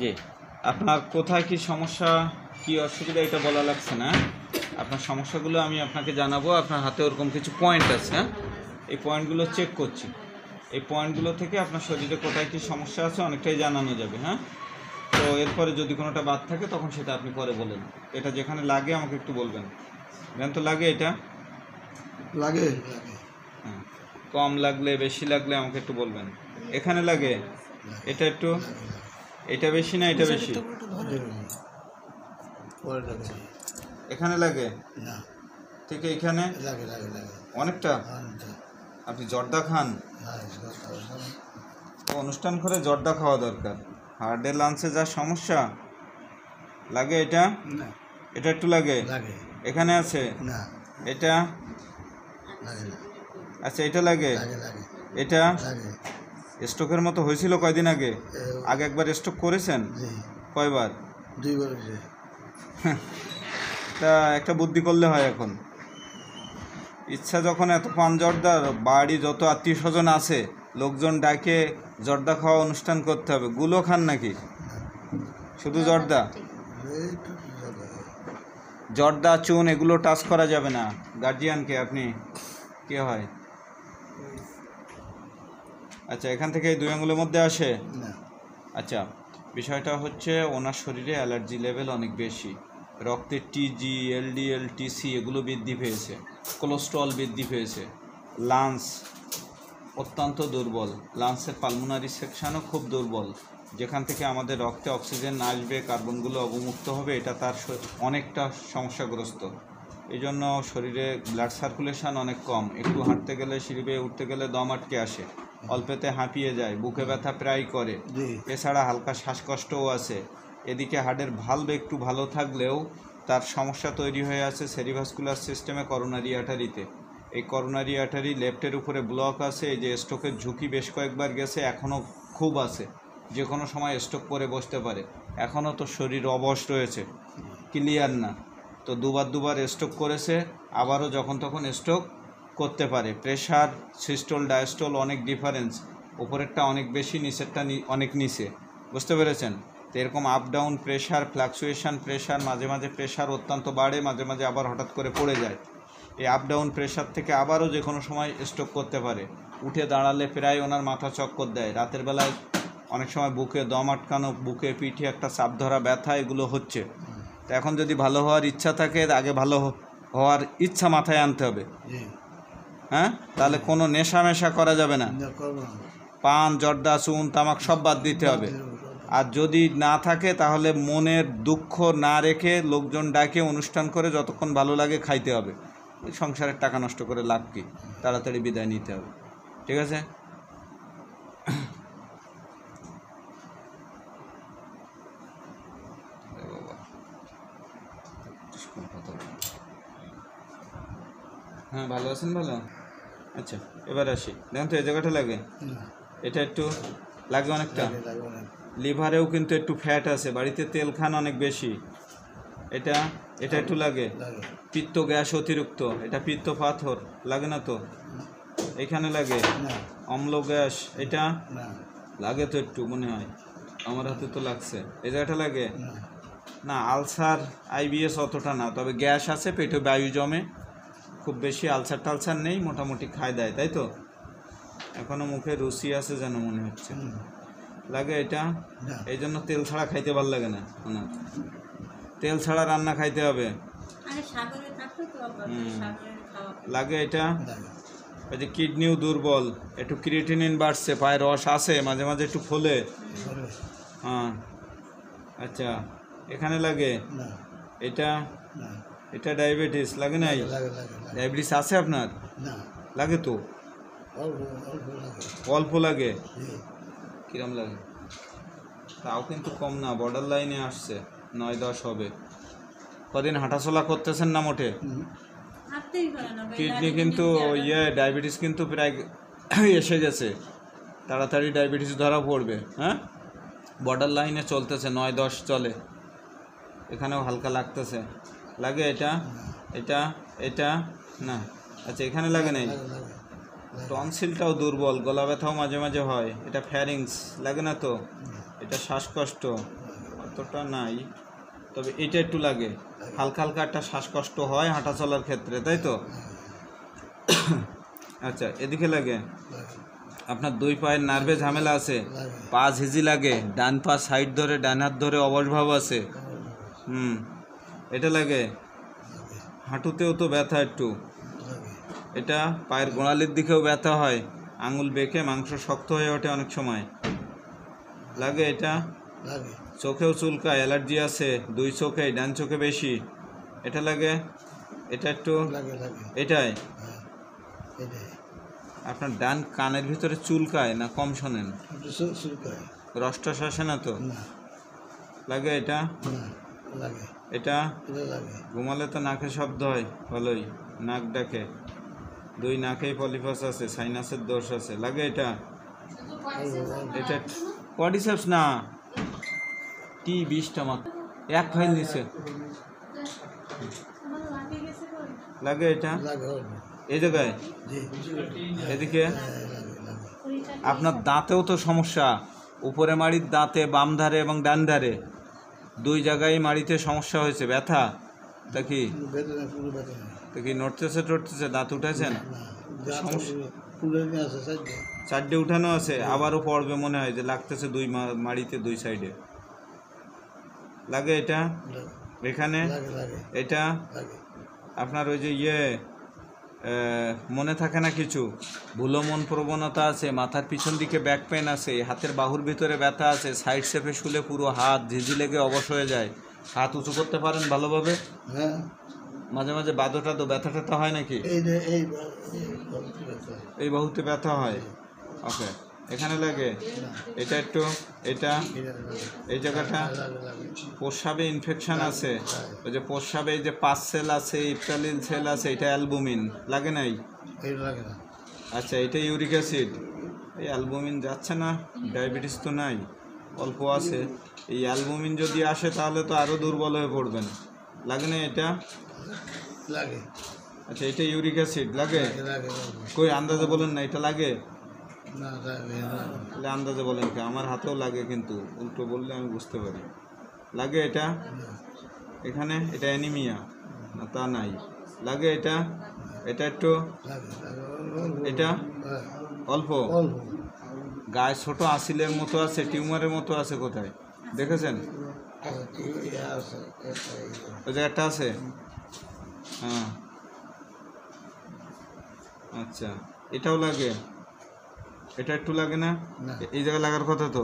জি, আপনার কোথায় কি সমস্যা, কি অসুবিধা এটা বলা লাগছে না। আপনার সমস্যাগুলো আমি আপনাকে জানাবো। আপনার হাতে ওরকম কিছু পয়েন্ট আছে, হ্যাঁ, এই পয়েন্টগুলো চেক করছি। এই পয়েন্টগুলো থেকে আপনার শরীরে কোথায় কি সমস্যা আছে অনেকটাই জানানো যাবে। হ্যাঁ, তো এরপরে যদি কোনোটা বাদ থাকে তখন সেটা আপনি পরে বলেন। এটা যেখানে লাগে আমাকে একটু বলবেন। জান তো লাগে, এটা লাগে হ্যাঁ, কম লাগলে বেশি লাগলে আমাকে একটু বলবেন। এখানে লাগে, এটা একটু, এটা বেশি না এটা বেশি, এখানে লাগে না, ঠিক এইখানে লাগে লাগে লাগে অনেকটা। আপনি জর্দা খান? অনুষ্ঠান করে জর্দা খাওয়া দরকার। হার্ডে লাঞ্চে যা সমস্যা লাগে, এটা না, এটা একটু লাগে, লাগে এখানে আছে না, এটা, লাগে না, আচ্ছা এটা লাগে, লাগে লাগে এটা লাগে। স্ট্রোকের মতো হয়েছিল কয়দিন আগে? আগে একবার স্ট্রোক করেছেন? জি, কয়বার? 2 বার হয়েছে। তা একটা বুদ্ধি করলে হয়। এখন ইচ্ছা যখন এত পান জর্দার, বাড়ি যত আত্মীয় স্বজন আছে লোকজন ডাকে জর্দা খাওয়া অনুষ্ঠান করতে হবে। গুলো খান নাকি শুধু জর্দা? জর্দা চুন এগুলো টাচ করা যাবে না। গার্জিয়ানকে আপনি কে হয়? আচ্ছা, এখান থেকে এই 2 আঙুলের মধ্যে আসে। না, আচ্ছা, বিষয়টা হচ্ছে ওনার শরীরে অ্যালার্জি লেভেল অনেক বেশি। রক্তের টিজি, এলডিএল, টিসি এগুলো বৃদ্ধি পেয়েছে, কোলেস্ট্রল বৃদ্ধি পেয়েছে, লাংস অত্যন্ত দুর্বল, লাংসের পালমোনারি সেকশনও খুব দুর্বল, যেখান থেকে আমাদের রক্তে অক্সিজেন আসবে, কার্বনগুলো অবমুক্ত হবে, এটা তার অনেকটা সমস্যাগ্রস্ত। এই জন্য শরীরে ব্লাড সার্কুলেশন অনেক কম। একটু হাঁটতে গেলে, সিঁড়ি বেয়ে উঠতে গেলে দম আটকে আসে, অল্পেতে হাঁপিয়ে যায়, বুকে ব্যথা প্রায় করে। এছাড়া হালকা শ্বাসকষ্টও আছে। এদিকে হার্টের ভালভ একটু ভালো থাকলেও তার সমস্যা তৈরি হয়ে আছে সেরিভাসকুলার সিস্টেমে, করোনারি আর্টারিতে। এই করোনারি আর্টারি লেফটের উপরে ব্লক আছে। এই যে স্ট্রোকের ঝুঁকি বেশ কয়েকবার গেছে, এখনও খুব আছে, যে কোনো সময় স্ট্রোক করে বসতে পারে। এখনও তো শরীর অবশ রয়েছে, ক্লিয়ার না। তো দুবার স্ট্রোক করেছে, আবারও যখন তখন স্ট্রোক করতে পারে। প্রেশার, সিস্টোল ডায়াস্টোল অনেক ডিফারেন্স, উপরেরটা অনেক বেশি, নিচেরটা অনেক নিচে, বুঝতে পেরেছেন? তো এরকম up down pressure, fluctuation pressure, মাঝে মাঝে প্রেশার অত্যন্ত বাড়ে, মাঝে মাঝে আবার হঠাৎ করে পড়ে যায়। এই আপ ডাউন প্রেশার থেকে আবারও যে কোনো সময় স্ট্রোক করতে পারে। উঠে দাঁড়ালে প্রায় ওনার মাথা চক্কর দেয়। রাতের বেলায় অনেক সময় বুকে দম আটকানো, বুকে পিঠে একটা চাপ ধরা ব্যথা, এগুলো হচ্ছে। তো এখন যদি ভালো হওয়ার ইচ্ছা থাকে, আগে ভালো হওয়ার ইচ্ছা মাথায় আনতে হবে। হ্যাঁ, তাহলে কোনো নেশা করা যাবে না। পান, জর্দা, চুন, তামাক সব বাদ দিতে হবে। আর যদি না থাকে তাহলে মনের দুঃখ না রেখে লোকজন ডাকে অনুষ্ঠান করে যতক্ষণ ভালো লাগে খাইতে হবে। ওই সংসারের টাকা নষ্ট করে লাভ কি? তাড়াতাড়ি বিদায় নিতে হবে। ঠিক আছে? হ্যাঁ, ভালো আছেন? ভালো। আচ্ছা, এবার আসি। দেখুন তো এই জায়গাটা লাগে, এটা একটু লাগে অনেকটা। লিভারেও কিন্তু একটু ফ্যাট আছে, বাড়িতে তেল খান অনেক বেশি, এটা একটু লাগে। পিত্ত গ্যাস অতিরিক্ত, এটা পিত্ত পাথর লাগে না তো? এখানে লাগে অম্ল গ্যাস, এটা লাগে তো একটু মনে হয়, আমার হাতে তো লাগছে। এই জায়গাটা লাগে না? আলসার, আইবিএস অতটা না, তবে গ্যাস আছে, পেটে বায়ু জমে, খুব বেশি আলসার টালসার নেই, মোটামুটি খায় দেয়, তাই তো? এখনো মুখে রুচি আছে যেন মনে হচ্ছে। লাগে এটা? এই জন্য তেল ছাড়া খাইতে ভালো লাগে না ওনার, তেল ছাড়া রান্না খাইতে হবে। লাগে এটা? ওই যে কিডনিও দুর্বল, একটু ক্রিয়েটিনিন বাড়ছে, পায়ে রস আছে, মাঝে মাঝে একটু ফোলে। হ্যাঁ, আচ্ছা, এখানে লাগে এটা? এটা ডায়াবেটিস লাগে নাই? ডায়াবেটিস আছে আপনার? লাগে তো, অল্প লাগে। কিরম লাগে? তাও কিন্তু কম না, বর্ডার লাইনে আসছে, 9-10 হবে। কদিন হাঁটাচলা করতেছেন না মোটে? কিডনি কিন্তু ডায়াবেটিস কিন্তু প্রায় এসে গেছে, তাড়াতাড়ি ডায়াবেটিস ধরা পড়বে। হ্যাঁ, বর্ডার লাইনে চলতেছে, 9-10 চলে। এখানেও হালকা লাগতেছে, লাগে এটা? এটা না? আচ্ছা, এখানে লাগে নাই? টনসিলটাও দুর্বল, গলা ব্যথাও মাঝে মাঝে হয়, এটা ফ্যারিংস লাগে না তো? এটা শ্বাসকষ্ট অতটা নাই, তবে এটা একটু লাগে, হালকা হালকা একটা শ্বাসকষ্ট হয় হাঁটা চলার ক্ষেত্রে, তাই তো? আচ্ছা, এদিকে লাগে আপনার দুই পায়ের নার্ভে ঝামেলা আছে, পা ঝিঝি লাগে, ডান পা সাইড ধরে ডান হাত ধরে অবসভাব আছে। এটা লাগে, হাঁটুতেও তো ব্যথা একটু, এটা পায়ের গোড়ালির দিকেও ব্যথা হয়, আঙুল বেঁকে মাংস শক্ত হয়ে ওঠে অনেক সময়, লাগে। এটা চোখেও চুলকায়, অ্যালার্জি আছে দুই চোখে, ডান চোখে বেশি, এটা লাগে। এটা একটু এটাই আপনার ডান কানের ভিতরে চুলকায় না কম শোনেন? রসটস আসে না তো? লাগে। এটা এটা ঘুমালে তো নাকে শব্দ হয় ভালোই, নাক ডাকে, দুই নাকেই পলিপাস আছে, সাইনাসের দোষ আছে, লাগে। এটা এটা কডিসেপস না, টি20টা মাত্র, এক ফাইল নিছে, লাগে। এটা এই জায়গায়, এদিকে আপনার দাঁতেও তো সমস্যা, উপরে মাড়ির দাঁতে বাম ধারে এবং ডান ধারে দুই জায়গায় মাড়িতে সমস্যা হয়েছে, ব্যথা। তা কি নড়তেছে টড়তেছে, দাঁত উঠেছেন? চারটে উঠানো আছে, আবারও পড়বে মনে হয় যে লাগতেছে দুই মাড়িতে দুই সাইডে, লাগে। এটা এখানে, এটা আপনার ওই যে মনে থাকে না কিছু, ভুলমন প্রবণতা আছে, মাথার পিছন দিকে ব্যাক পেন আছে, হাতের বাহুর ভিতরে ব্যথা আছে, সাইড শেপে শুলে পুরো হাত ঝিঝি লেগে অবশ হয়ে যায়, হাত উঁচু করতে পারেন ভালোভাবে? হ্যাঁ। মাঝে মাঝে বাদো টাদো ব্যথা ট্যাথা হয় নাকি? এই বাহুতে ব্যথা হয়, ওকে। এখানে লাগে, এটা একটু, এটা এই জায়গাটা প্রস্রাবে ইনফেকশন আছে, ওই যে প্রস্রাবে এই যে পাস সেল আছে, ইপটালিন সেল আছে, এটা অ্যালবুমিন, লাগে নাই? আচ্ছা, এটা ইউরিক অ্যাসিড, এই অ্যালবুমিন যাচ্ছে না, ডায়াবেটিস তো নাই, অল্প আছে, এই অ্যালবুমিন যদি আসে তাহলে তো আরও দুর্বল হয়ে পড়বেন, লাগে না? এটা লাগে। আচ্ছা, এটা ইউরিক অ্যাসিড, লাগে? কই আন্দাজে বলেন না, এটা লাগে? তাহলে আন্দাজে বলেন কি? আমার হাতেও লাগে, কিন্তু উল্টো বললে আমি বুঝতে পারি, লাগে। এটা এখানে, এটা অ্যানিমিয়া না, তা নাই, লাগে। এটা এটা একটু, এটা অল্প, গায়ে ছোট আসিলের মতো আছে, টিউমারের মতো আছে, কোথায় দেখেছেন? ওই জায়গাটা আছে, হ্যাঁ। আচ্ছা, এটাও লাগে, এটা একটু লাগে না? এই জায়গায় লাগার কথা তো।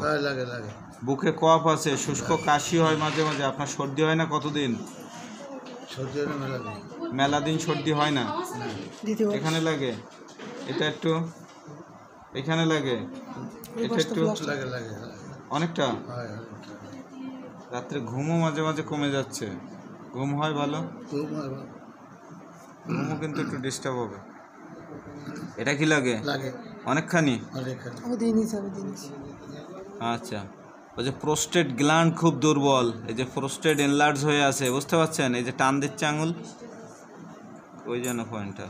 বুকে কফ আছে, শুষ্ক কাশি হয় মাঝে মাঝে, আপনার সর্দি হয় না? কতদিন? মেলা দিন সর্দি হয় না? এখানে লাগে, এটা একটু, এখানে লাগে, এটা একটু, অনেকটা। রাত্রে ঘুমও মাঝে মাঝে কমে যাচ্ছে, ঘুম হয় ভালো? ঘুমও কিন্তু একটু ডিস্টার্ব হবে। এটা কি লাগে? অনেকখানি। আচ্ছা, ওই যে প্রোস্টেট গ্ল্যান্ড খুব দুর্বল, এই যে প্রোস্টেট এনলার্জ হয়ে আছে, বুঝতে পারছেন? এই যে টান দিচ্ছে আঙুল, ওই যেন পয়েন্টটা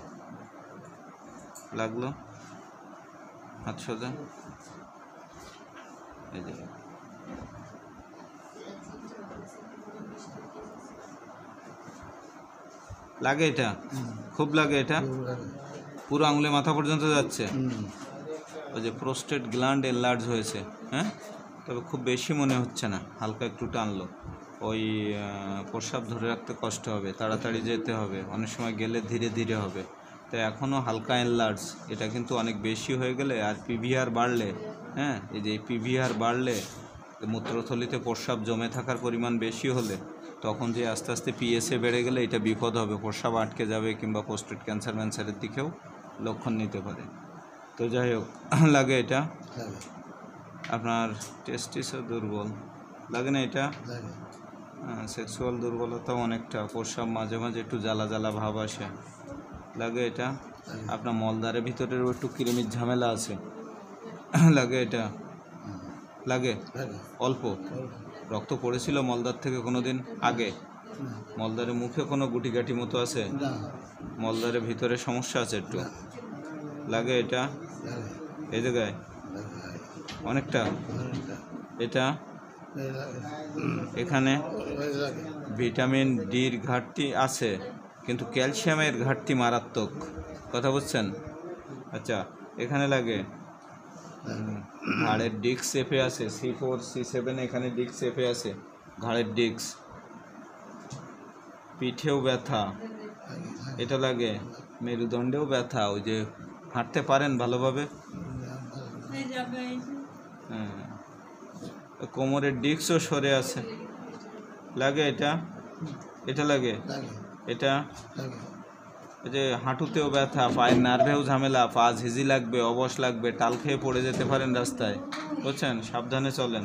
লাগলো, হাত সোজা, এই যে লাগে, এটা খুব লাগে, এটা পুরো আঙুলে মাথা পর্যন্ত যাচ্ছে, ওই যে প্রোস্টেট গ্ল্যান্ড এনলার্জ হয়েছে। হ্যাঁ, তবে খুব বেশি মনে হচ্ছে না, হালকা একটু টানলো, ওই প্রস্রাব ধরে রাখতে কষ্ট হবে, তাড়াতাড়ি যেতে হবে, অনেক সময় গেলে ধীরে ধীরে হবে, তো এখনও হালকা এনলার্জ, এটা কিন্তু অনেক বেশি হয়ে গেলে আর পিভিআর বাড়লে, হ্যাঁ, এই যে পিভিআর বাড়লে, মূত্রথলিতে প্রস্রাব জমে থাকার পরিমাণ বেশি হলে, তখন যে আস্তে আস্তে পিএসএ বেড়ে গেলে এটা বিপদ হবে, প্রস্রাব আটকে যাবে, কিংবা প্রোস্টেট ক্যান্সারের দিকেও লক্ষণ নিতে পারে। তো যাই হোক, লাগে। এটা আপনার টেস্টিসও দুর্বল, লাগে না? এটা সেক্সুয়াল দুর্বলতাও অনেকটা, প্রস্রাব মাঝে মাঝে একটু জ্বালা জ্বালা ভাব আসে, লাগে। এটা আপনার মলদ্বারের ভিতরেও একটু কৃমির ঝামেলা আছে, লাগে। এটা লাগে অল্প, রক্ত পড়েছিল মলদ্বার থেকে কোনোদিন আগে? মলদ্বারের মুখে কোনো গুটিগাটি মতো আছে? মলদ্বারের ভিতরে সমস্যা আছে একটু, লাগে। এটা এই জায়গায় অনেকটা, এটা এখানে লাগে। ভিটামিন ডির ঘাটতি আছে, কিন্তু ক্যালসিয়ামের ঘাটতি মারাত্মক। কথা বুঝছেন? আচ্ছা, এখানে লাগে ঘাড়ের ডিস্ক চেপে আছে, C4 C7 এখানে ডিস্ক চেপে আছে, ঘাড়ের ডিস্ক। পিঠেও ব্যথা, এটা লাগে। মেরুদণ্ডেও ব্যথা, ওই যে হাঁটতে পারেন ভালোভাবে? হ্যাঁ। কোমরের ডিস্কও সরে আছে, লাগে এটা, এটা লাগে, এটা এই যে হাঁটুতেও ব্যথা, পায়ের নার্ভেও ঝামেলা, পা ঝিঝি লাগবে, অবশ লাগবে, টাল খেয়ে পড়ে যেতে পারেন রাস্তায়, বুঝছেন? সাবধানে চলেন।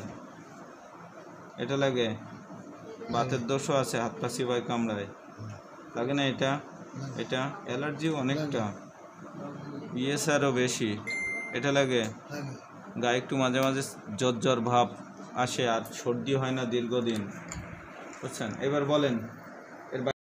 এটা লাগে। বাতের দোষও আছে, হাত পা চিবায় কামড়ায়, লাগে না? এটা এটা অ্যালার্জিও অনেকটা, আরও বেশি। এটা লাগে। গায়ে একটু মাঝে মাঝে জ্বর ভাব আসে, আর সর্দি হয় না দীর্ঘদিন, বুঝছেন? এবার বলেন।